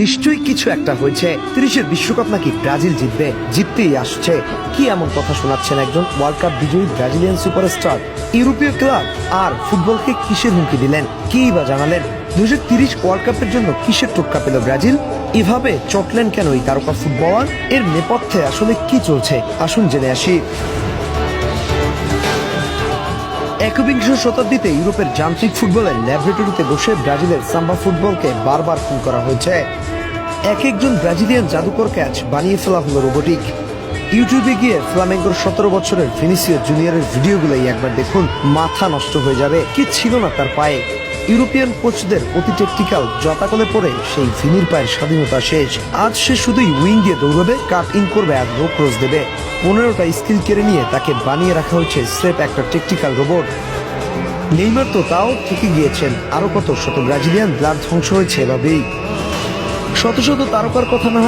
নিশ্চয়ই কিছু একটা হয়েছে। 30-এর বিশ্বকাপ নাকি ব্রাজিল জিতবে, জিততেই আসছে। কি এমন কথা শোনাচ্ছেন একজন ওয়ার্ল্ড কাপ বিজয়ী ব্রাজিলিয়ান সুপারস্টার? ইউরোপীয় ক্লাব আর ফুটবলকে কিসের হুমকি দিলেন, কি বা জানালেন? 2030 ওয়ার্ল্ড কাপের জন্য কিসের টোটকা পেল ব্রাজিল? এভাবে চটলেন কেন এই তারকা ফুটবলার? এর নেপথ্যে আসলে কি চলছে, আসুন জেনে আসি। একবিংশ শতাব্দীতে ইউরোপের যান্ত্রিক ফুটবলের ল্যাবরেটরিতে বসে ব্রাজিলের সাম্বা ফুটবলকে বারবার খুন করা হয়েছে। এক একজন ব্রাজিলিয়ান জাদুকর ক্যাচ বানিয়ে ফেলা হলো রোবোটিক। ইউটিউবে গিয়ে ফ্লামেঙ্গোর 17 বছরের ভিনিসিয়াস জুনিয়রের ভিডিওগুলোই একবার দেখুন, মাথা নষ্ট হয়ে যাবে। কি ছিল না তার পায়ে! ইউরোপিয়ান কোচদের অতি টেকটিক্যাল জটাকলে পড়ে সেই ভিনির পায়ের স্বাধীনতা শেষ। আজ সে শুধুই উইং দিয়ে দৌড়বে, কাট ইন করবে আর নো ক্রস দেবে। 15টা স্কিল কেড়ে নিয়ে তাকে বানিয়ে রাখা হয়েছে স্রেফ একটা টেকটিক্যাল রোবট। নেইমার তো তাও থেকে গিয়েছেন, আরো কত শত ব্রাজিলিয়ান ব্লাড ধ্বংস হয়েছে এভাবেই। শত শত তারকার কথা না হয়